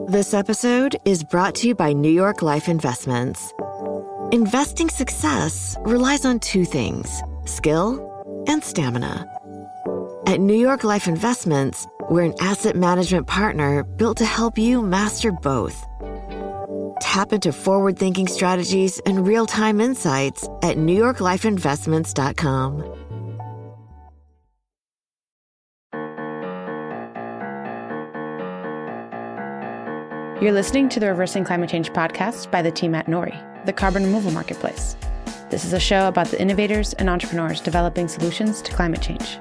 This episode is brought to you by New York Life Investments. Investing success relies on two things: skill and stamina. At New York Life Investments, we're an asset management partner built to help you master both. Tap into forward-thinking strategies and real-time insights at newyorklifeinvestments.com. You're listening to the Reversing Climate Change podcast by the team at Nori, the carbon removal marketplace. This is a show about the innovators and entrepreneurs developing solutions to climate change.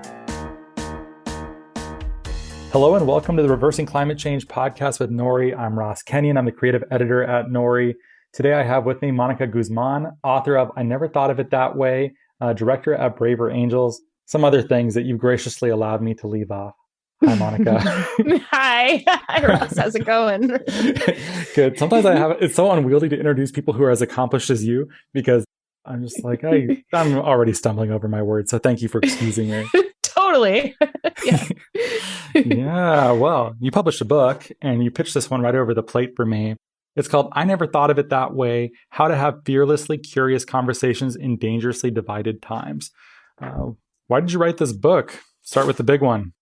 Hello and welcome to the Reversing Climate Change podcast with Nori. I'm Ross Kenyon. I'm the creative editor at Nori. Today I have with me Mónica Guzmán, author of I Never Thought of It That Way, director at Braver Angels, some other things that you've graciously allowed me to leave off. Hi, Mónica. Hi. Hi, Ross. How's it going? Good. Sometimes it's so unwieldy to introduce people who are as accomplished as you because I'm just like, I'm already stumbling over my words. So thank you for excusing me. Totally. Yeah. Yeah. Well, you published a book and you pitched this one right over the plate for me. It's called I Never Thought of It That Way: How to Have Fearlessly Curious Conversations in Dangerously Divided Times. Why did you write this book? Start with the big one.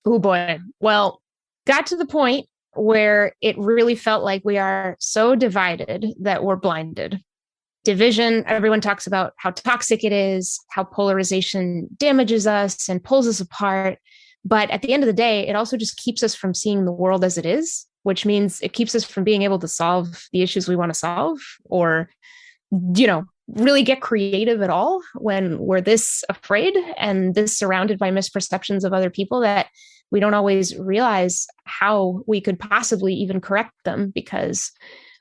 Oh boy. Well, got to the point where it really felt like we are so divided that we're blinded. Division, everyone talks about how toxic it is, how polarization damages us and pulls us apart. But at the end of the day, it also just keeps us from seeing the world as it is, which means it keeps us from being able to solve the issues we want to solve or, really get creative at all when we're this afraid and this surrounded by misperceptions of other people that we don't always realize how we could possibly even correct them because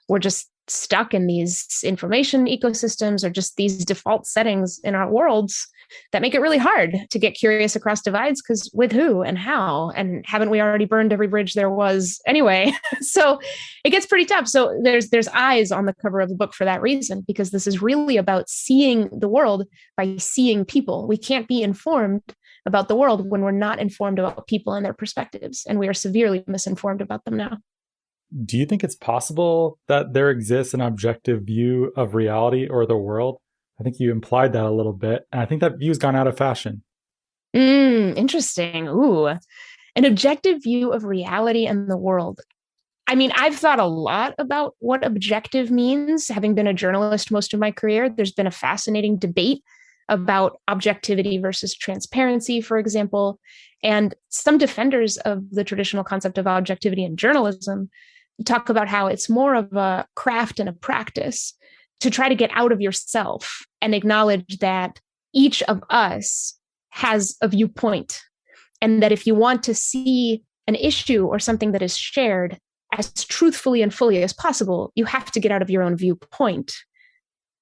we're just stuck in these information ecosystems or just these default settings in our worlds that make it really hard to get curious across divides because with who and how, and haven't we already burned every bridge there was anyway? So it gets pretty tough. So there's eyes on the cover of the book for that reason, because this is really about seeing the world by seeing people. We can't be informed about the world when we're not informed about people and their perspectives, and we are severely misinformed about them now. Do you think it's possible that there exists an objective view of reality or the world? I think you implied that a little bit. And I think that view's gone out of fashion. Interesting. Ooh, an objective view of reality and the world. I mean, I've thought a lot about what objective means. Having been a journalist most of my career, there's been a fascinating debate about objectivity versus transparency, for example. And some defenders of the traditional concept of objectivity in journalism talk about how it's more of a craft and a practice to try to get out of yourself and acknowledge that each of us has a viewpoint. And that if you want to see an issue or something that is shared as truthfully and fully as possible, you have to get out of your own viewpoint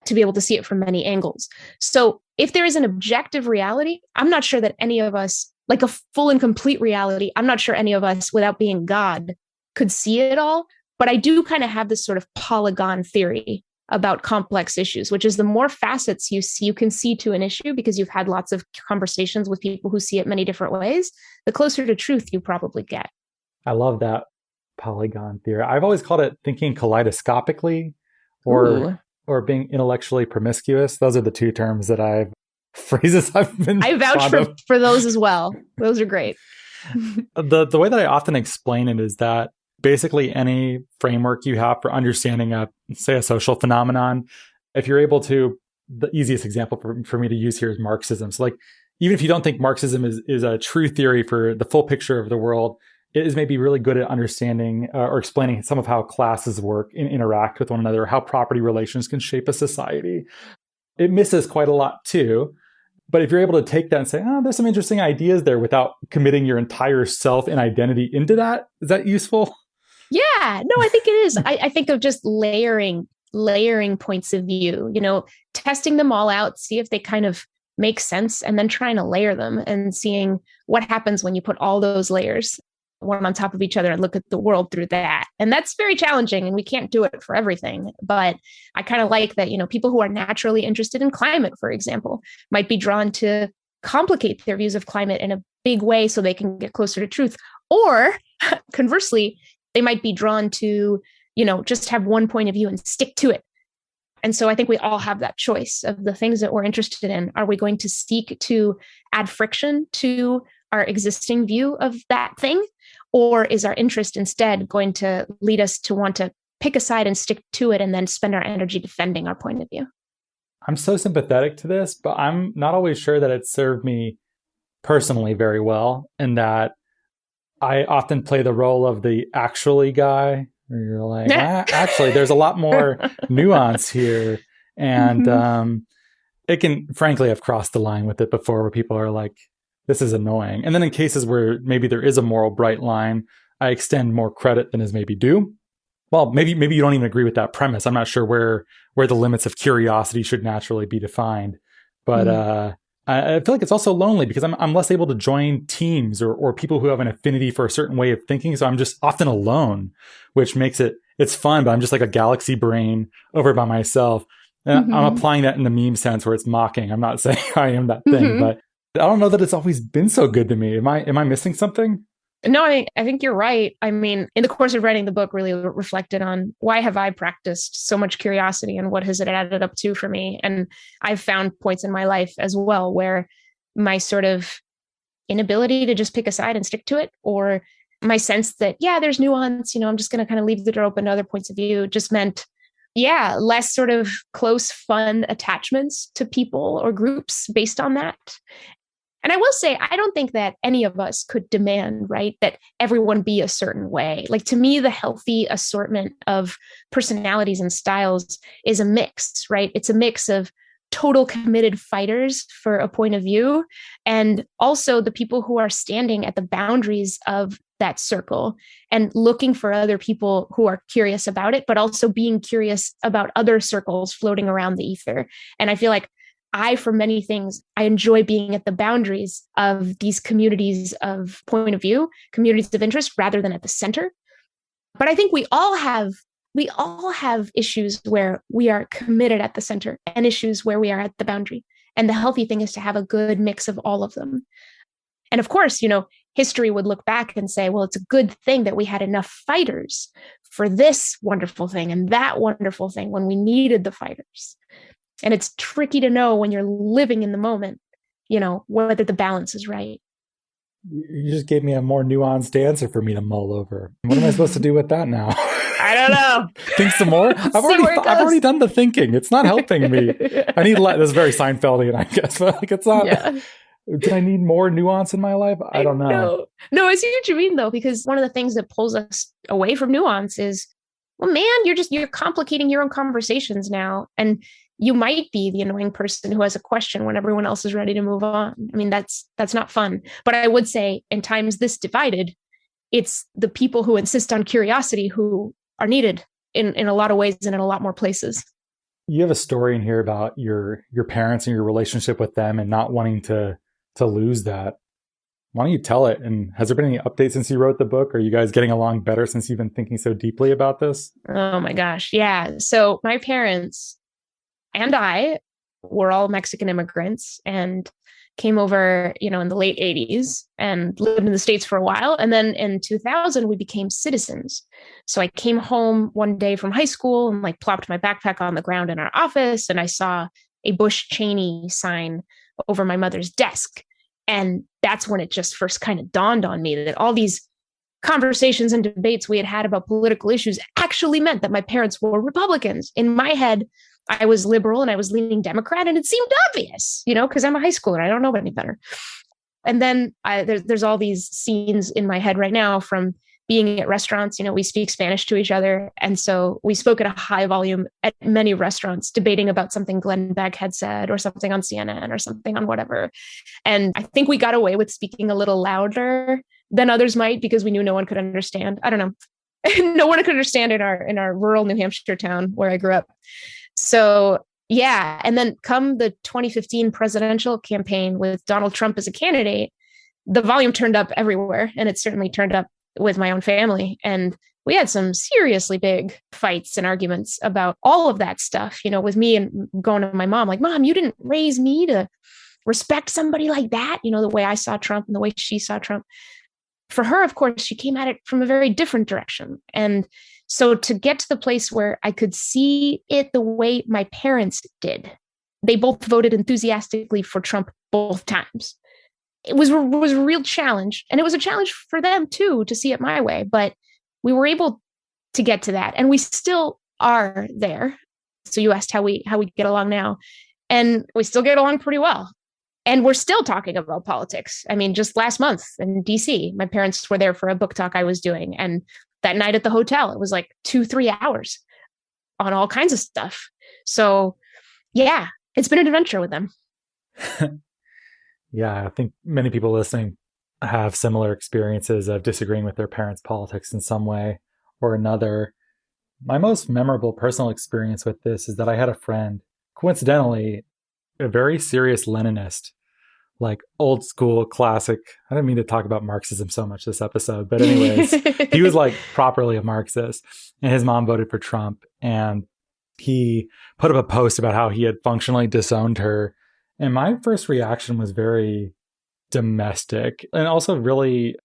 to be able to see it from many angles. So if there is an objective reality, I'm not sure that any of us, like a full and complete reality, I'm not sure any of us, without being God, could see it all. But I do kind of have this sort of polygon theory about complex issues, which is the more facets you can see to an issue because you've had lots of conversations with people who see it many different ways, the closer to truth you probably get. I love that polygon theory. I've always called it thinking kaleidoscopically or being intellectually promiscuous. Those are the two terms that phrases I've been I vouch for those as well. Those are great. The way that I often explain it is that basically any framework you have for understanding say a social phenomenon, if you're able to, the easiest example for me to use here is Marxism. So like, even if you don't think Marxism is a true theory for the full picture of the world, it is maybe really good at understanding or explaining some of how classes work and interact with one another, how property relations can shape a society. It misses quite a lot too. But if you're able to take that and say, there's some interesting ideas there without committing your entire self and identity into that, is that useful? Yeah, no, I think it is. I think of just layering points of view, testing them all out, see if they kind of make sense, and then trying to layer them and seeing what happens when you put all those layers one on top of each other and look at the world through that. And that's very challenging, and we can't do it for everything. But I kind of like that, people who are naturally interested in climate, for example, might be drawn to complicate their views of climate in a big way so they can get closer to truth. Or conversely, They might be drawn to, just have one point of view and stick to it. And so I think we all have that choice of the things that we're interested in. Are we going to seek to add friction to our existing view of that thing? Or is our interest instead going to lead us to want to pick a side and stick to it and then spend our energy defending our point of view? I'm so sympathetic to this, but I'm not always sure that it served me personally very well, in that I often play the role of the actually guy, where you're like, actually, there's a lot more nuance here. And it can, frankly, have crossed the line with it before, where people are like, this is annoying. And then in cases where maybe there is a moral bright line, I extend more credit than is maybe due. Well, maybe you don't even agree with that premise. I'm not sure where the limits of curiosity should naturally be defined. But I feel like it's also lonely, because I'm less able to join teams or people who have an affinity for a certain way of thinking. So I'm just often alone, which makes it's fun, but I'm just like a galaxy brain over by myself. And I'm applying that in the meme sense, where it's mocking. I'm not saying I am that thing, but I don't know that it's always been so good to me. Am I missing something? No, I think you're right. I mean, in the course of writing the book, really reflected on why have I practiced so much curiosity and what has it added up to for me? And I've found points in my life as well where my sort of inability to just pick a side and stick to it, or my sense that, there's nuance, I'm just going to kind of leave the door open to other points of view, just meant, less sort of close, fun attachments to people or groups based on that. And I will say, I don't think that any of us could demand, right, that everyone be a certain way. Like, to me, the healthy assortment of personalities and styles is a mix, right? It's a mix of total committed fighters for a point of view, and also the people who are standing at the boundaries of that circle and looking for other people who are curious about it, but also being curious about other circles floating around the ether. And I feel like for many things, I enjoy being at the boundaries of these communities of point of view, communities of interest, rather than at the center. But I think we all have issues where we are committed at the center and issues where we are at the boundary. And the healthy thing is to have a good mix of all of them. And of course, history would look back and say, well, it's a good thing that we had enough fighters for this wonderful thing and that wonderful thing when we needed the fighters. And it's tricky to know when you're living in the moment, whether the balance is right. You just gave me a more nuanced answer for me to mull over. What am I supposed to do with that now? I don't know. Think some more? I've already done the thinking. It's not helping me. I need this is very Seinfeldian, I guess. But it's not. Yeah. Did I need more nuance in my life? I don't know. No, I see what you mean, though, because one of the things that pulls us away from nuance is, well, man, you're complicating your own conversations now. And you might be the annoying person who has a question when everyone else is ready to move on. I mean, that's not fun. But I would say in times this divided, it's the people who insist on curiosity who are needed in a lot of ways and in a lot more places. You have a story in here about your parents and your relationship with them and not wanting to lose that. Why don't you tell it? And has there been any updates since you wrote the book? Are you guys getting along better since you've been thinking so deeply about this? Oh my gosh. Yeah. So my parents and I were all Mexican immigrants and came over, in the late 80s and lived in the States for a while. And then in 2000, we became citizens. So I came home one day from high school and plopped my backpack on the ground in our office. And I saw a Bush Cheney sign over my mother's desk. And that's when it just first kind of dawned on me that all these conversations and debates we had about political issues actually meant that my parents were Republicans. In my head, I was liberal and I was leaning Democrat, and it seemed obvious, because I'm a high schooler. I don't know any better. And then there's all these scenes in my head right now from being at restaurants. We speak Spanish to each other. And so we spoke at a high volume at many restaurants, debating about something Glenn Beck had said or something on CNN or something on whatever. And I think we got away with speaking a little louder than others might because we knew no one could understand. I don't know. No one could understand in our rural New Hampshire town where I grew up. So, yeah. And then come the 2015 presidential campaign with Donald Trump as a candidate, the volume turned up everywhere. And it certainly turned up with my own family. And we had some seriously big fights and arguments about all of that stuff, with me and going to my mom, like, Mom, you didn't raise me to respect somebody like that. The way I saw Trump and the way she saw Trump. For her, of course, she came at it from a very different direction. And so to get to the place where I could see it the way my parents did, they both voted enthusiastically for Trump both times. It was a real challenge. And it was a challenge for them, too, to see it my way. But we were able to get to that. And we still are there. So you asked how we get along now. And we still get along pretty well. And we're still talking about politics. I mean, just last month in DC, my parents were there for a book talk I was doing. And that night at the hotel, it was like 2-3 hours on all kinds of stuff. So yeah, it's been an adventure with them. Yeah, I think many people listening have similar experiences of disagreeing with their parents' politics in some way or another. My most memorable personal experience with this is that I had a friend, coincidentally, a very serious Leninist, like old school classic. I didn't mean to talk about Marxism so much this episode, but anyways, he was like properly a Marxist, and his mom voted for Trump, and he put up a post about how he had functionally disowned her. And my first reaction was very domestic and also really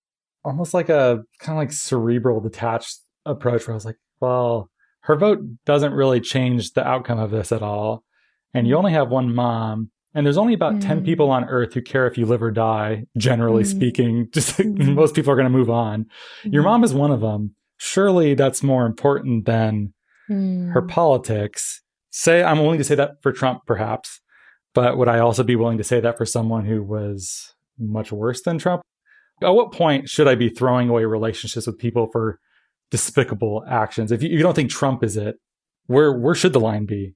almost like a kind of like cerebral, detached approach where I was like, well, her vote doesn't really change the outcome of this at all. And you only have one mom, and there's only about 10 people on earth who care if you live or die, generally speaking. Just most people are going to move on. Your mom is one of them. Surely that's more important than her politics. I'm willing to say that for Trump, perhaps, but would I also be willing to say that for someone who was much worse than Trump? At what point should I be throwing away relationships with people for despicable actions? If you don't think Trump is it, where should the line be?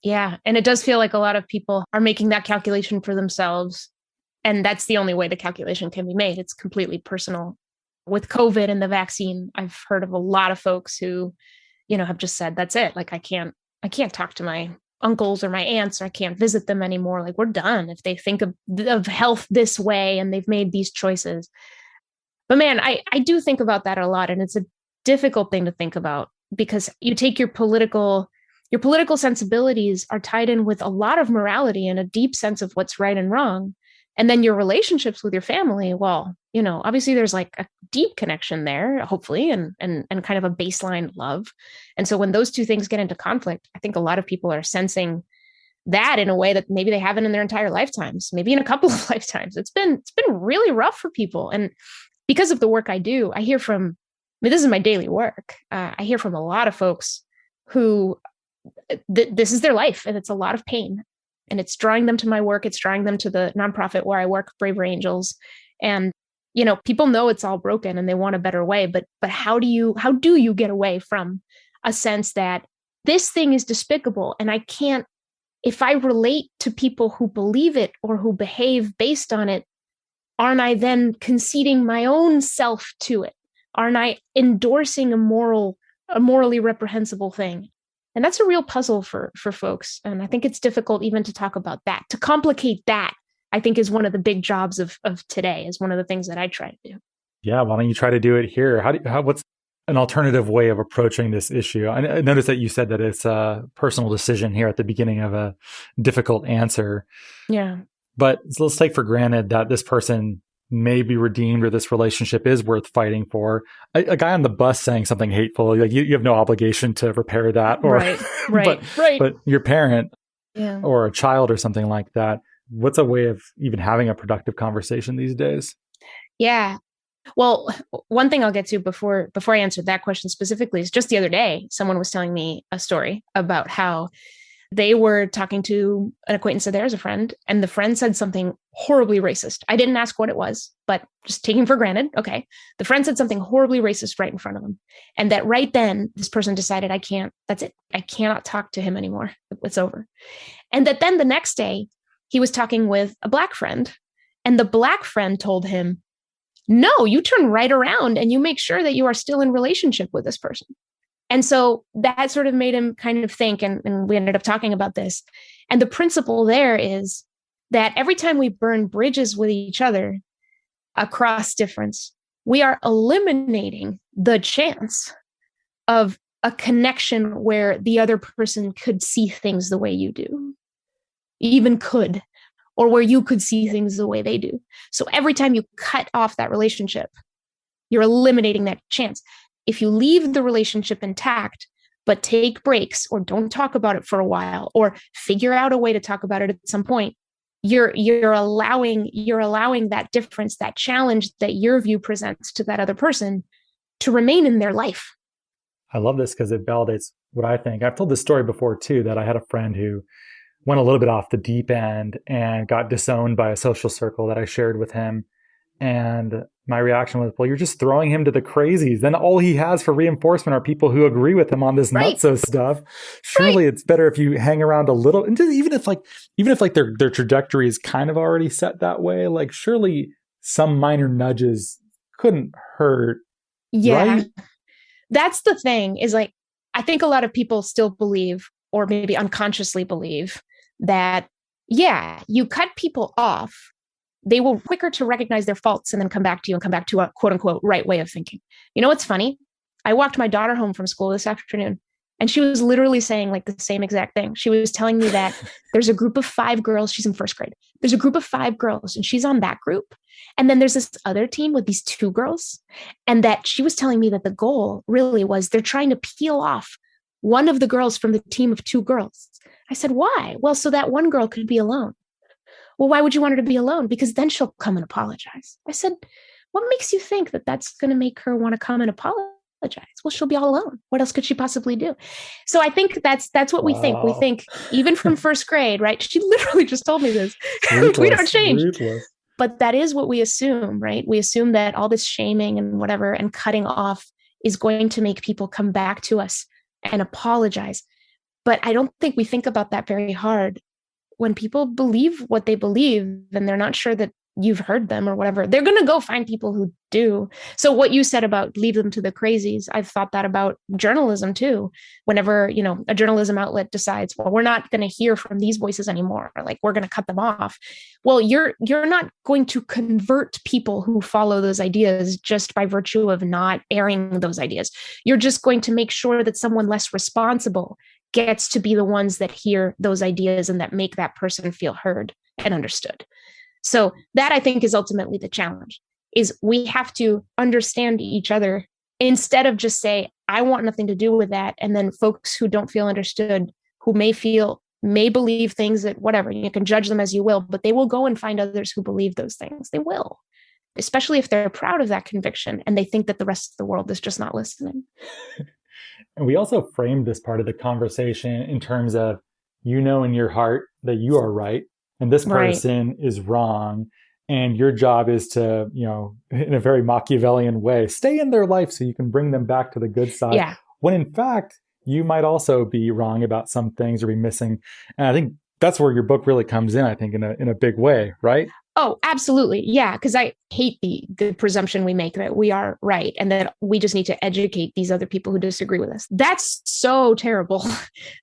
Yeah. And it does feel like a lot of people are making that calculation for themselves. And that's the only way the calculation can be made. It's completely personal. With COVID and the vaccine, I've heard of a lot of folks who, have just said, that's it. Like, I can't talk to my uncles or my aunts, or I can't visit them anymore. Like, we're done if they think of health this way and they've made these choices. But man, I do think about that a lot. And it's a difficult thing to think about because you take your political sensibilities are tied in with a lot of morality and a deep sense of what's right and wrong. And then your relationships with your family, well, obviously there's like a deep connection there, hopefully, and kind of a baseline love. And so when those two things get into conflict, I think a lot of people are sensing that in a way that maybe they haven't in their entire lifetimes, maybe in a couple of lifetimes. It's been really rough for people. And because of the work I do, I hear from, this is my daily work. I hear from a lot of folks who this is their life, and it's a lot of pain, and it's drawing them to my work. It's drawing them to the nonprofit where I work, Braver Angels. And, people know it's all broken and they want a better way, but how do you get away from a sense that this thing is despicable? And I can't, if I relate to people who believe it or who behave based on it, aren't I then conceding my own self to it? Aren't I endorsing a morally reprehensible thing? And that's a real puzzle for folks. And I think it's difficult even to talk about that. To complicate that, I think, is one of the big jobs of today, is one of the things that I try to do. Yeah, why don't you try to do it here? What's an alternative way of approaching this issue? I noticed that you said that it's a personal decision here at the beginning of a difficult answer. Yeah. But let's take for granted that this person may be redeemed or this relationship is worth fighting for. A guy on the bus saying something hateful, like you have no obligation to repair that. Or, right. But your parent Yeah. or a child or something like that, what's a way of even having a productive conversation these days? Yeah. Well, one thing I'll get to before I answer that question specifically is just the other day, someone was telling me a story about how they were talking to an acquaintance of theirs, a friend, and the friend said something horribly racist. I didn't ask what it was, but just taking for granted. Okay. The friend said something horribly racist right in front of them. And that right then, this person decided, that's it. I cannot talk to him anymore. It's over. And that then the next day, he was talking with a Black friend, and the Black friend told him, no, you turn right around and you make sure that you are still in relationship with this person. And so that sort of made him kind of think, and we ended up talking about this. And the principle there is that every time we burn bridges with each other across difference, we are eliminating the chance of a connection where the other person could see things the way you do, even could, or where you could see things the way they do. So every time you cut off that relationship, You're eliminating that chance. If you leave the relationship intact, but take breaks or don't talk about it for a while or figure out a way to talk about it at some point, you're allowing that difference, that challenge that your view presents to that other person to remain in their life. I love this because it validates what I think. I've told this story before too, that I had a friend who went a little bit off the deep end and got disowned by a social circle that I shared with him. And my reaction was, well, you're just throwing him to the crazies. Then all he has for reinforcement are people who agree with him on this nutso stuff. Surely it's better if you hang around a little, and just even if their trajectory is kind of already set that way, like surely some minor nudges couldn't hurt. Yeah. Right? That's the thing, is like, I think a lot of people still believe, or maybe unconsciously believe, that, yeah, you cut people off, they will quicker to recognize their faults and then come back to you and come back to a quote unquote right way of thinking. You know what's funny? I walked my daughter home from school this afternoon, and she was literally saying like the same exact thing. She was telling me that there's a group of 5 girls. She's in first grade. There's a group of 5 girls and she's on that group. And then there's this other team with these 2 girls. And that she was telling me that the goal really was they're trying to peel off one of the girls from the team of 2 girls. I said, why? Well, so that one girl could be alone. Well, why would you want her to be alone? Because then she'll come and apologize. I said, what makes you think that that's going to make her want to come and apologize? Well, she'll be all alone. What else could she possibly do? So I think that's what we think. We think even from first grade, right? She literally just told me this. We don't change. Ruthless. But that is what we assume, right? We assume that all this shaming and whatever and cutting off is going to make people come back to us and apologize. But I don't think we think about that very hard. When people believe what they believe and they're not sure that you've heard them or whatever, they're going to go find people who do. So what you said about leave them to the crazies, I've thought that about journalism too. Whenever, a journalism outlet decides, well, we're not going to hear from these voices anymore, or like we're going to cut them off. Well, you're not going to convert people who follow those ideas just by virtue of not airing those ideas. You're just going to make sure that someone less responsible gets to be the ones that hear those ideas and that make that person feel heard and understood. So that, I think, is ultimately the challenge, is we have to understand each other instead of just say, I want nothing to do with that. And then folks who don't feel understood, who may believe things that whatever, you can judge them as you will, but they will go and find others who believe those things. They will, especially if they're proud of that conviction and they think that the rest of the world is just not listening. And we also framed this part of the conversation in terms of, in your heart that you are right and this person is wrong. And your job is to, in a very Machiavellian way, stay in their life so you can bring them back to the good side. Yeah. When in fact, you might also be wrong about some things or be missing. And I think that's where your book really comes in, I think, in a big way, right? Oh, absolutely. Yeah. Because I hate the presumption we make that we are right and that we just need to educate these other people who disagree with us. That's so terrible.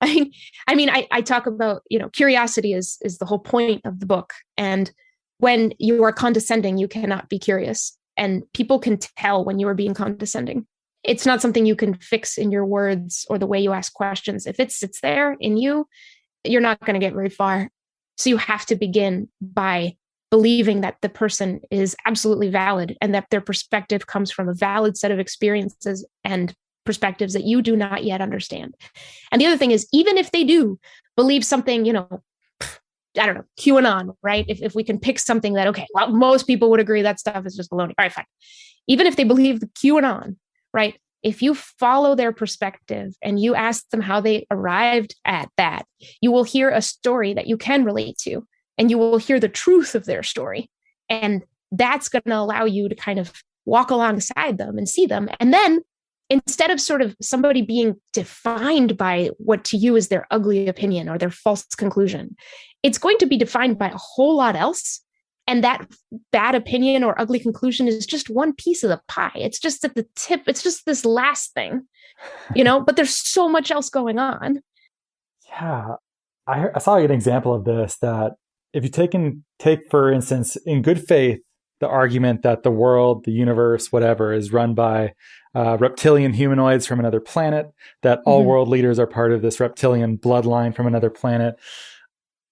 I mean, I talk about, curiosity is the whole point of the book. And when you are condescending, you cannot be curious. And people can tell when you are being condescending. It's not something you can fix in your words or the way you ask questions. If it sits there in you, you're not going to get very far. So you have to begin by believing that the person is absolutely valid and that their perspective comes from a valid set of experiences and perspectives that you do not yet understand. And the other thing is, even if they do believe something, I don't know, QAnon, right? If we can pick something that, okay, well, most people would agree that stuff is just baloney. All right, fine. Even if they believe the QAnon, right? If you follow their perspective and you ask them how they arrived at that, you will hear a story that you can relate to. And you will hear the truth of their story. And that's going to allow you to kind of walk alongside them and see them. And then instead of sort of somebody being defined by what to you is their ugly opinion or their false conclusion, it's going to be defined by a whole lot else. And that bad opinion or ugly conclusion is just one piece of the pie. It's just at the tip. It's just this last thing, but there's so much else going on. Yeah. I saw an example of this, that if you take, for instance, in good faith, the argument that the world, the universe, whatever, is run by reptilian humanoids from another planet, that all world leaders are part of this reptilian bloodline from another planet.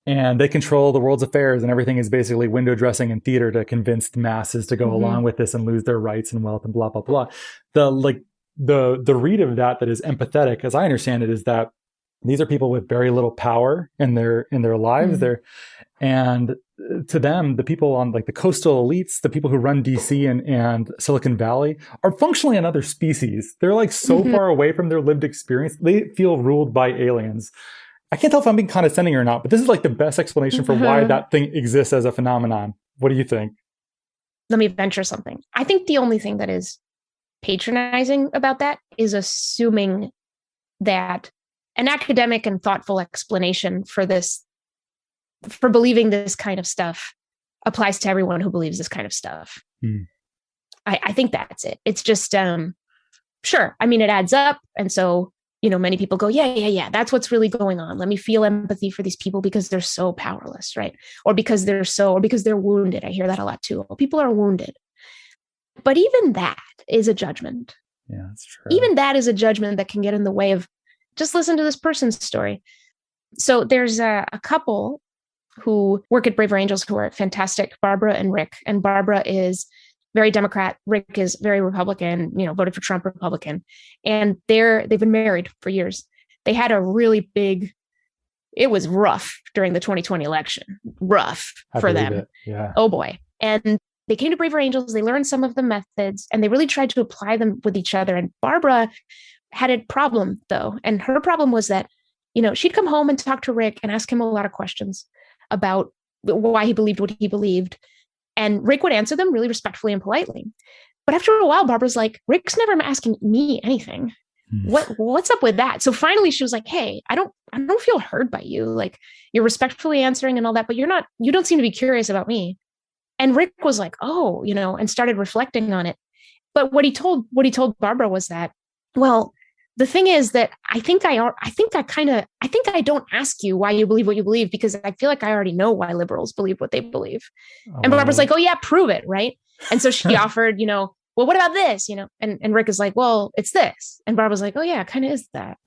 and they control the world's affairs, and everything is basically window dressing and theater to convince the masses to go along with this and lose their rights and wealth and blah, blah, blah. The read of that is empathetic, as I understand it, is that these are people with very little power in their lives. And to them, the people on like the coastal elites, the people who run DC and Silicon Valley are functionally another species. They're like so far away from their lived experience. They feel ruled by aliens. I can't tell if I'm being condescending or not, but this is like the best explanation for why that thing exists as a phenomenon. What do you think? Let me venture something. I think the only thing that is patronizing about that is assuming that an academic and thoughtful explanation for believing this kind of stuff applies to everyone who believes this kind of stuff. I think that's it. It's just, sure. I mean, it adds up. And so, many people go, yeah. That's what's really going on. Let me feel empathy for these people because they're so powerless, right? Or because they're wounded. I hear that a lot too. People are wounded. But even that is a judgment. Yeah, that's true. Even that is a judgment that can get in the way of just listen to this person's story. So there's a couple who work at Braver Angels who are fantastic, Barbara and Rick. And Barbara is very Democrat. Rick is very Republican, voted for Trump, Republican. And they've been married for years. They had a really it was rough during the 2020 election. Rough for them. Yeah. Oh boy. And they came to Braver Angels. They learned some of the methods and they really tried to apply them with each other. And Barbara had a problem though. And her problem was that, she'd come home and talk to Rick and ask him a lot of questions about why he believed what he believed. And Rick would answer them really respectfully and politely. But after a while, Barbara's like, Rick's never asking me anything. What's up with that? So finally she was like, hey, I don't feel heard by you. Like you're respectfully answering and all that, but you don't seem to be curious about me. And Rick was like, oh, and started reflecting on it. But what he told Barbara was that, well, the thing is that I think I don't ask you why you believe what you believe because I feel like I already know why liberals believe what they believe. And Barbara's like, oh yeah, prove it. Right. And so she offered, well, what about this? And Rick is like, well, it's this. And Barbara's like, oh yeah, it kind of is that.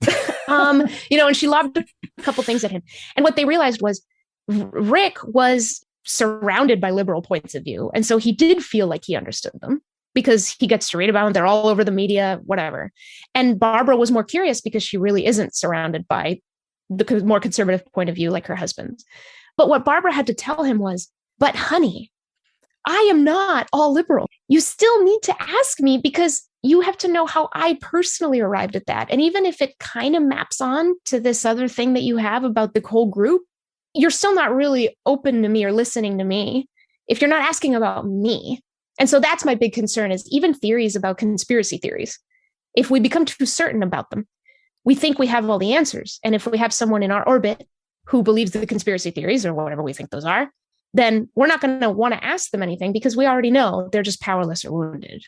And she lobbed a couple things at him. And what they realized was Rick was surrounded by liberal points of view. And so he did feel like he understood them because he gets to read about them. They're all over the media, whatever. And Barbara was more curious because she really isn't surrounded by the more conservative point of view like her husband's. But what Barbara had to tell him was, but honey, I am not all liberal. You still need to ask me because you have to know how I personally arrived at that. And even if it kind of maps on to this other thing that you have about the whole group, you're still not really open to me or listening to me if you're not asking about me. And so that's my big concern is even theories about conspiracy theories. If we become too certain about them, we think we have all the answers. And if we have someone in our orbit who believes the conspiracy theories or whatever we think those are, then we're not going to want to ask them anything because we already know they're just powerless or wounded.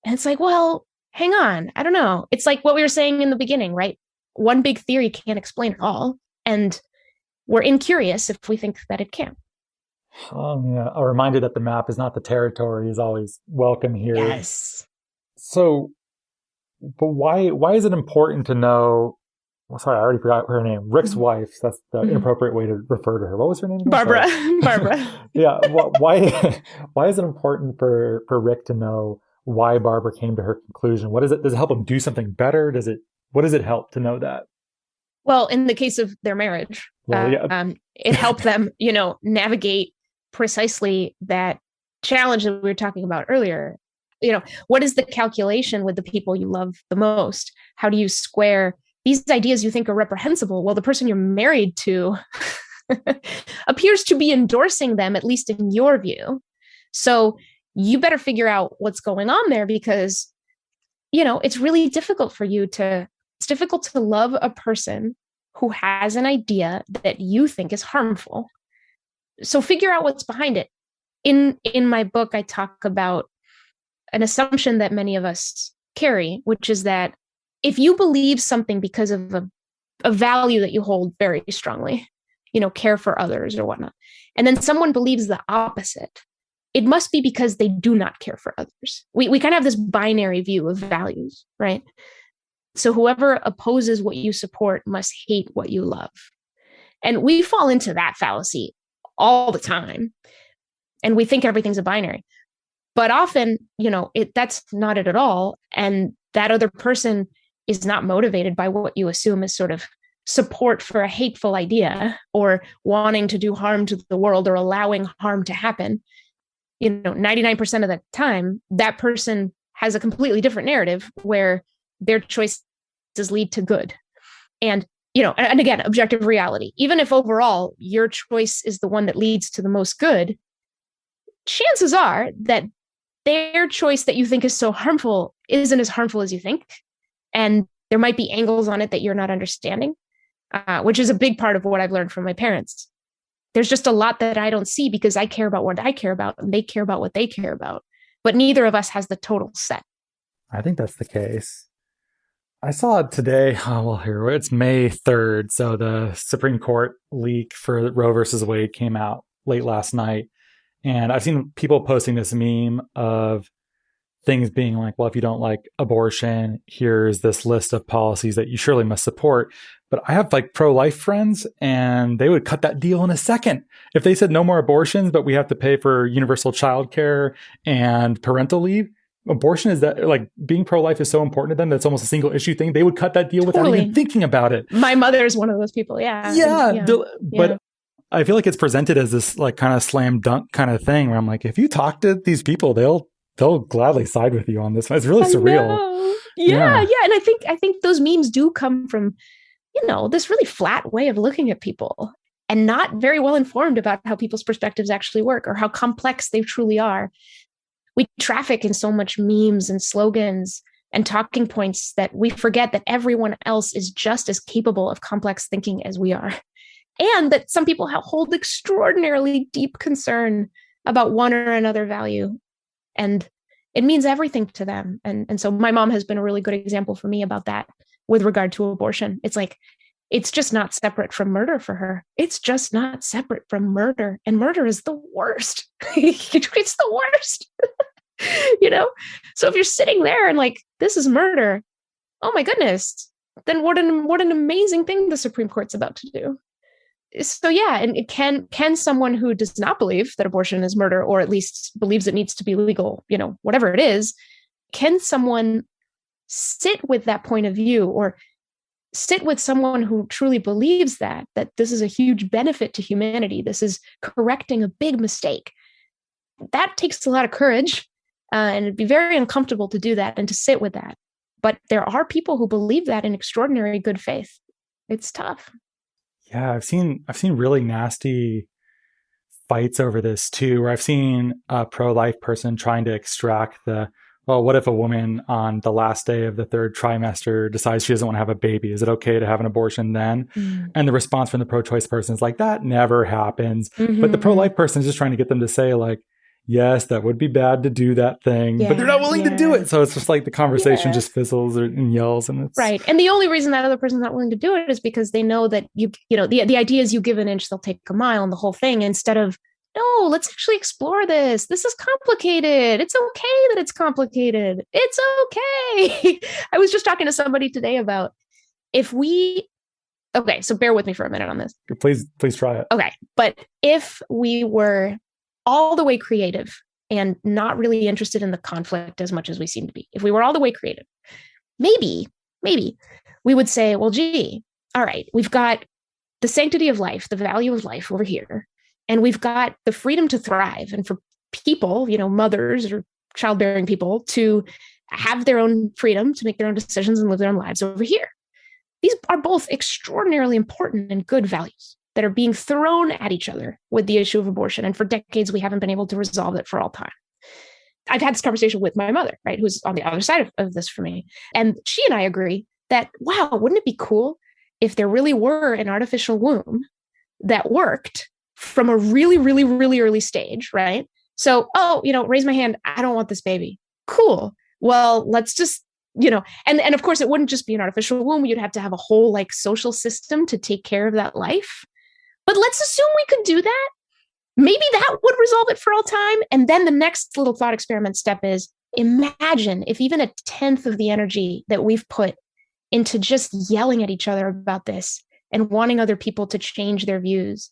And it's like, well, hang on. I don't know. It's like what we were saying in the beginning, right? One big theory can't explain it all. And we're incurious if we think that it can. Yeah. A reminder that the map is not the territory is always welcome here. Yes. So, but why is it important to know? Well, sorry, I already forgot her name. Rick's wife. That's the inappropriate way to refer to her. What was her name again? Barbara. Barbara. Yeah. Why is it important for Rick to know why Barbara came to her conclusion? What is it? Does it help him do something better? What does it help to know that? Well, in the case of their marriage, it helped them, navigate precisely that challenge that we were talking about earlier. What is the calculation with the people you love the most? How do you square these ideas you think are reprehensible? Well, the person you're married to appears to be endorsing them, at least in your view. So you better figure out what's going on there because, it's really difficult it's difficult to love a person who has an idea that you think is harmful. So figure out what's behind it. In my book, I talk about an assumption that many of us carry, which is that if you believe something because of a value that you hold very strongly, care for others or whatnot, and then someone believes the opposite, it must be because they do not care for others. We kind of have this binary view of values, right? So whoever opposes what you support must hate what you love. And we fall into that fallacy all the time. And we think everything's a binary. But often, that's not it at all. And that other person is not motivated by what you assume is sort of support for a hateful idea or wanting to do harm to the world or allowing harm to happen. 99% of the time, that person has a completely different narrative where their choices lead to good. And again, objective reality, even if overall your choice is the one that leads to the most good, chances are that their choice that you think is so harmful isn't as harmful as you think. And there might be angles on it that you're not understanding, which is a big part of what I've learned from my parents. There's just a lot that I don't see because I care about what I care about and they care about what they care about. But neither of us has the total set. I think that's the case. I saw it today. Here it's May 3rd. So the Supreme Court leak for Roe versus Wade came out late last night. And I've seen people posting this meme of things being like, well, if you don't like abortion, here's this list of policies that you surely must support. But I have like pro-life friends and they would cut that deal in a second. If they said no more abortions, but we have to pay for universal childcare and parental leave, abortion is that like being pro-life is so important to them that it's almost a single issue thing. They would cut that deal without even thinking about it. My mother's one of those people. Yeah. But I feel like it's presented as this like kind of slam dunk kind of thing where I'm like, if you talk to these people, they'll gladly side with you on this. It's really surreal. Yeah. And I think those memes do come from, this really flat way of looking at people and not very well informed about how people's perspectives actually work or how complex they truly are. We traffic in so much memes and slogans and talking points that we forget that everyone else is just as capable of complex thinking as we are. And that some people hold extraordinarily deep concern about one or another value. And it means everything to them. And so my mom has been a really good example for me about that with regard to abortion. It's like, it's just not separate from murder for her. It's just not separate from murder. And murder is the worst. It's the worst. So if you're sitting there and like, this is murder, oh my goodness, then what an amazing thing the Supreme Court's about to do. So yeah, and it can someone who does not believe that abortion is murder, or at least believes it needs to be legal, whatever it is, can someone sit with that point of view or sit with someone who truly believes that this is a huge benefit to humanity, this is correcting a big mistake? That takes a lot of courage, and it'd be very uncomfortable to do that and to sit with that. But there are people who believe that in extraordinary good faith. It's tough. Yeah, I've seen really nasty fights over this too, where I've seen a pro-life person trying to extract what if a woman on the last day of the third trimester decides she doesn't want to have a baby? Is it okay to have an abortion then? And the response from the pro-choice person is like, that never happens. Mm-hmm. But the pro-life person is just trying to get them to say like, yes, that would be bad to do that thing, but they're not willing to do it. So it's just like the conversation just fizzles and yells. And it's right. And the only reason that other person's not willing to do it is because they know that the idea is you give an inch, they'll take a mile and the whole thing, instead of, no, let's actually explore this. This is complicated. It's okay that it's complicated. It's okay. I was just talking to somebody today about okay, so bear with me for a minute on this. Please try it. Okay. But if we were all the way creative and not really interested in the conflict as much as we seem to be, if we were all the way creative, maybe we would say, well, gee, all right, we've got the sanctity of life, the value of life over here, and we've got the freedom to thrive. And for people, mothers or childbearing people to have their own freedom to make their own decisions and live their own lives over here. These are both extraordinarily important and good values that are being thrown at each other with the issue of abortion. And for decades, we haven't been able to resolve it for all time. I've had this conversation with my mother, right, who's on the other side of this for me. And she and I agree that, wow, wouldn't it be cool if there really were an artificial womb that worked from a really, really, really early stage, right? So, raise my hand. I don't want this baby. Cool. Well, let's just, and of course, it wouldn't just be an artificial womb. You'd have to have a whole like social system to take care of that life. But let's assume we could do that. Maybe that would resolve it for all time. And then the next little thought experiment step is, imagine if even a tenth of the energy that we've put into just yelling at each other about this and wanting other people to change their views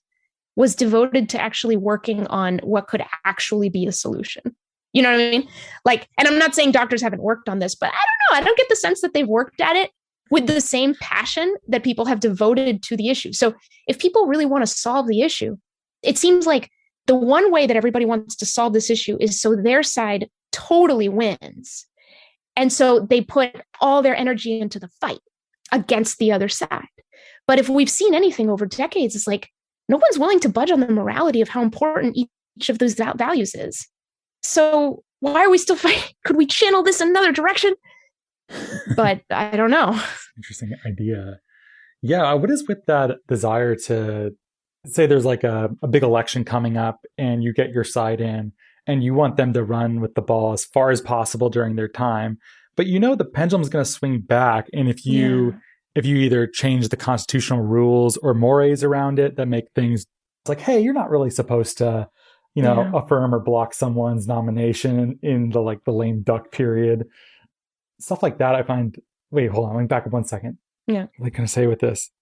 was devoted to actually working on what could actually be a solution. You know what I mean? Like, and I'm not saying doctors haven't worked on this, but I don't know. I don't get the sense that they've worked at it with the same passion that people have devoted to the issue. So if people really want to solve the issue, it seems like the one way that everybody wants to solve this issue is so their side totally wins. And so they put all their energy into the fight against the other side. But if we've seen anything over decades, it's like no one's willing to budge on the morality of how important each of those values is. So why are we still fighting? Could we channel this in another direction? But I don't know. Interesting idea. Yeah. What is with that desire to say there's like a big election coming up and you get your side in and you want them to run with the ball as far as possible during their time, but you know the pendulum's going to swing back. And if you either change the constitutional rules or mores around it that make things like, hey, you're not really supposed to, affirm or block someone's nomination in the lame duck period. Stuff like that, I find, wait, hold on, let me back up 1 second. Yeah. What can I say with this?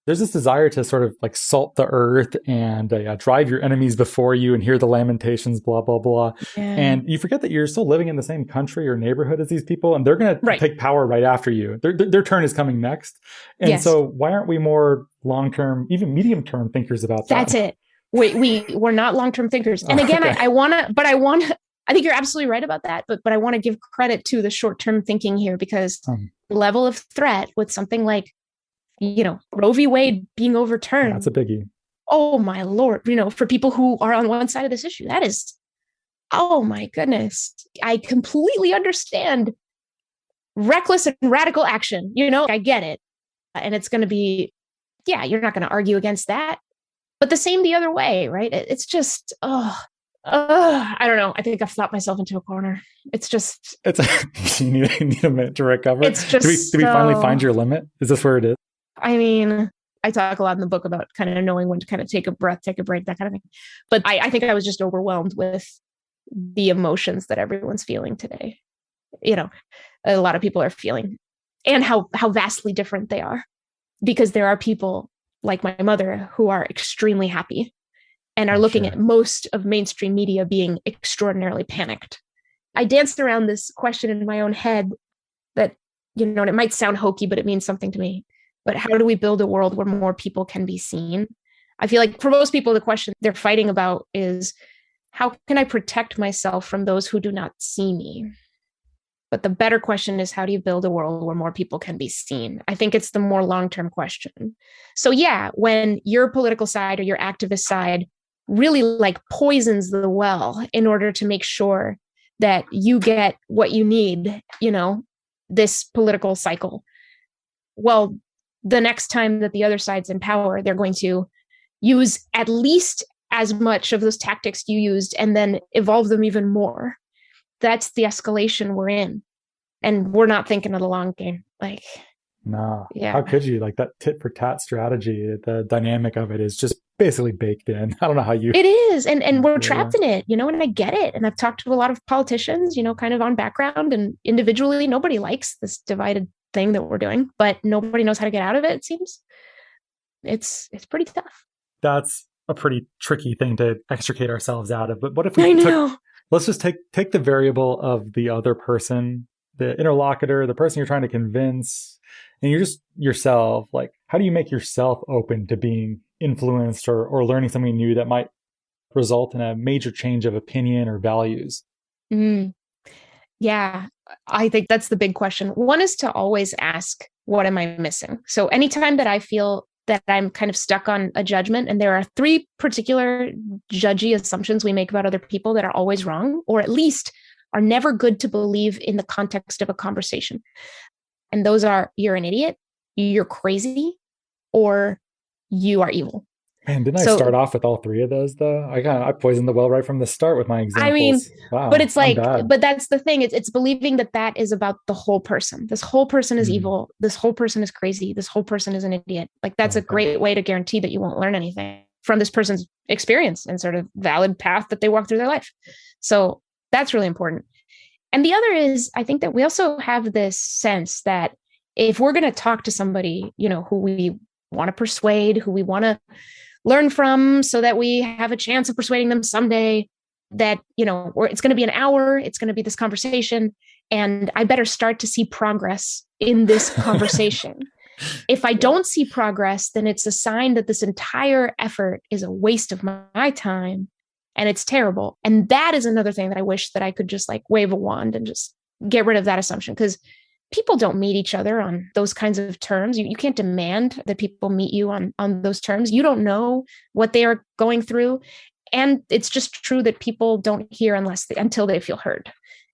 There's this desire to sort of like salt the earth and drive your enemies before you and hear the lamentations, blah, blah, blah. Yeah. And you forget that you're still living in the same country or neighborhood as these people, and they're going to take power right after you. Their turn is coming next. And so why aren't we more long-term, even medium-term thinkers about that? That's it. We're not long-term thinkers. And again, okay. I think you're absolutely right about that, but I want to give credit to the short-term thinking here because level of threat with something like, Roe v. Wade being overturned. That's a biggie. Oh my Lord. For people who are on one side of this issue, that is, oh my goodness. I completely understand reckless and radical action. I get it. And it's going to be, you're not going to argue against that. But the same the other way, right? It's just, I don't know. I think I've thought myself into a corner. You need a minute to recover. It's just, do we finally find your limit? Is this where it is? I mean, I talk a lot in the book about kind of knowing when to kind of take a breath, take a break, that kind of thing. But I think I was just overwhelmed with the emotions that everyone's feeling today. A lot of people are feeling, and how vastly different they are, because there are people like my mother who are extremely happy and are looking at most of mainstream media being extraordinarily panicked. I danced around this question in my own head that, and it might sound hokey, but it means something to me. But how do we build a world where more people can be seen? I feel like for most people, the question they're fighting about is, how can I protect myself from those who do not see me? But the better question is, how do you build a world where more people can be seen? I think it's the more long-term question. So when your political side or your activist side really poisons the well in order to make sure that you get what you need, this political cycle. Well, the next time that the other side's in power, they're going to use at least as much of those tactics you used and then evolve them even more. That's the escalation we're in. And we're not thinking of the long game. No. Yeah. How could you? That tit for tat strategy, the dynamic of it is just basically baked in. I don't know how you... It is. And we're trapped in it, and I get it. And I've talked to a lot of politicians, kind of on background and individually. Nobody likes this divided thing that we're doing, but nobody knows how to get out of it seems. It's pretty tough. That's a pretty tricky thing to extricate ourselves out of. But what if we let's just take the variable of the other person, the interlocutor, the person you're trying to convince, and you're just yourself. How do you make yourself open to being influenced or learning something new that might result in a major change of opinion or values? Yeah, I think that's the big question. One is to always ask, what am I missing? So anytime that I feel that I'm kind of stuck on a judgment, and there are 3 particular judgy assumptions we make about other people that are always wrong, or at least are never good to believe in the context of a conversation. And those are, you're an idiot, you're crazy, or you are evil. Man, didn't I start off with all 3 of those though? I poisoned the well right from the start with my examples. I mean, wow, but it's but that's the thing. It's believing that is about the whole person. This whole person is evil. This whole person is crazy. This whole person is an idiot. That's a great way to guarantee that you won't learn anything from this person's experience and sort of valid path that they walk through their life. So that's really important. And the other is, I think that we also have this sense that if we're going to talk to somebody, who we want to persuade, who we want to learn from so that we have a chance of persuading them someday, that, or it's going to be an hour, it's going to be this conversation, and I better start to see progress in this conversation. If I don't see progress, then it's a sign that this entire effort is a waste of my time, and it's terrible. And that is another thing that I wish that I could just like wave a wand and just get rid of that assumption, because people don't meet each other on those kinds of terms. You can't demand that people meet you on those terms. You don't know what they are going through. And it's just true that people don't hear until they feel heard.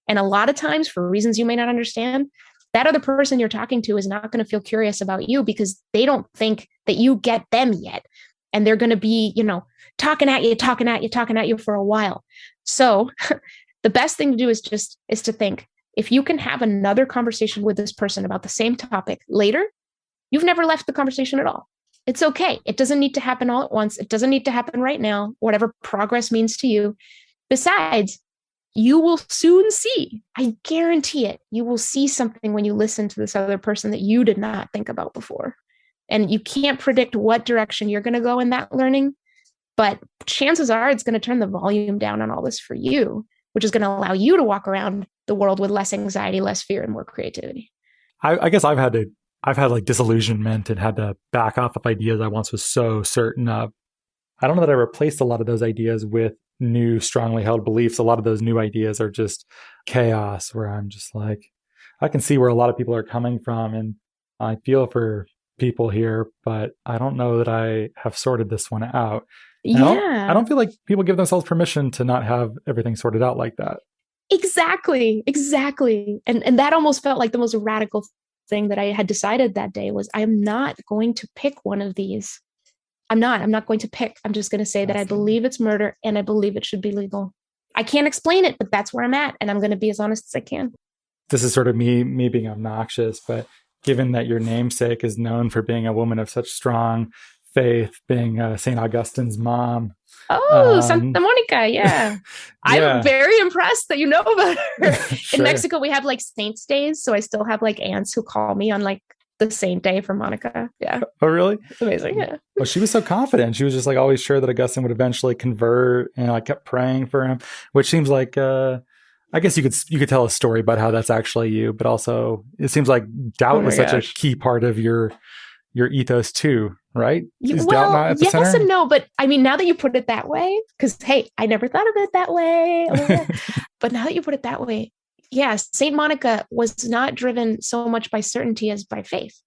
And a lot of times, for reasons you may not understand, that other person you're talking to is not going to feel curious about you because they don't think that you get them yet. And they're going to be, talking at you for a while. So the best thing to do is to think, if you can have another conversation with this person about the same topic later, you've never left the conversation at all. It's okay. It doesn't need to happen all at once. It doesn't need to happen right now, whatever progress means to you. Besides, you will soon see, I guarantee it, you will see something when you listen to this other person that you did not think about before. And you can't predict what direction you're going to go in that learning, but chances are it's going to turn the volume down on all this for you, which is going to allow you to walk around the world with less anxiety, less fear, and more creativity. I guess I've had like disillusionment and had to back off of ideas I once was so certain of. I don't know that I replaced a lot of those ideas with new, strongly held beliefs. A lot of those new ideas are just chaos, where I'm just like, I can see where a lot of people are coming from, and I feel for people here, but I don't know that I have sorted this one out. Yeah. I don't feel like people give themselves permission to not have everything sorted out like that. Exactly. And that almost felt like the most radical thing that I had decided that day was, I'm not going to pick one of these. I'm not going to pick. I'm just going to say that I believe it's murder and I believe it should be legal. I can't explain it, but that's where I'm at. And I'm going to be as honest as I can. This is sort of me being obnoxious, but given that your namesake is known for being a woman of such strong faith, being St. Augustine's mom. Oh, Santa Monica. Yeah. I'm very impressed that you know about her. Sure. In Mexico, we have like saints days. So I still have like aunts who call me on like the saint day for Monica. Yeah. Oh, really? It's amazing. Yeah. Well, she was so confident. She was just like always sure that Augustine would eventually convert, and I kept praying for him, which seems like, I guess you could tell a story about how that's actually you, but also it seems like doubt was such a key part of your ethos too, right? Is doubt not at the center? Yes and no, but I mean, now that you put it that way, because hey, I never thought of it that way. But now that you put it that way, yes, Saint Monica was not driven so much by certainty as by faith.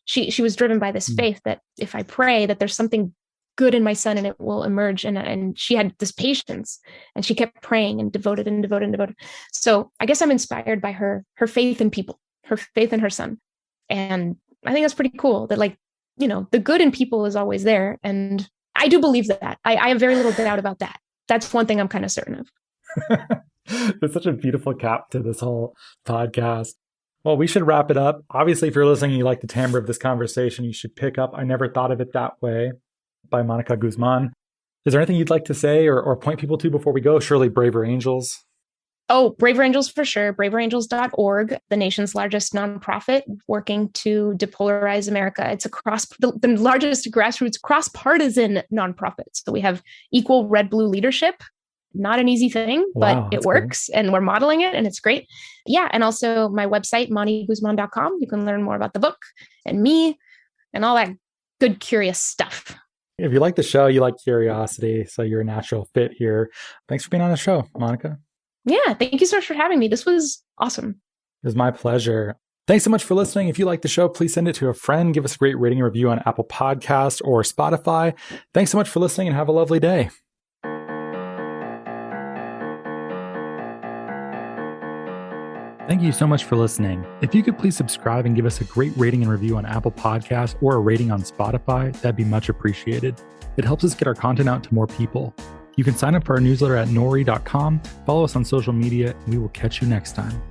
She was driven by this faith that if I pray, that there's something good in my son and it will emerge. And she had this patience, and she kept praying and devoted. So I guess I'm inspired by her faith in people, her faith in her son. And I think that's pretty cool that, like, the good in people is always there. And I do believe that. I have very little doubt about that. That's one thing I'm kind of certain of. It's such a beautiful cap to this whole podcast. Well, we should wrap it up. Obviously, if you're listening and you like the timbre of this conversation, you should pick up I Never Thought of It That Way by Mónica Guzmán. Is there anything you'd like to say or point people to before we go? Surely Braver Angels. Oh, Braver Angels for sure. braverangels.org, the nation's largest nonprofit working to depolarize America. It's the largest grassroots cross-partisan nonprofit. So we have equal red-blue leadership. Not an easy thing, but it works, and we're modeling it, and it's great. Yeah. And also my website, monicaguzman.com. You can learn more about the book and me and all that good, curious stuff. If you like the show, you like curiosity, so you're a natural fit here. Thanks for being on the show, Mónica. Yeah. Thank you so much for having me. This was awesome. It was my pleasure. Thanks so much for listening. If you like the show, please send it to a friend. Give us a great rating and review on Apple Podcasts or Spotify. Thanks so much for listening, and have a lovely day. Thank you so much for listening. If you could please subscribe and give us a great rating and review on Apple Podcasts or a rating on Spotify, that'd be much appreciated. It helps us get our content out to more people. You can sign up for our newsletter at nori.com, follow us on social media, and we will catch you next time.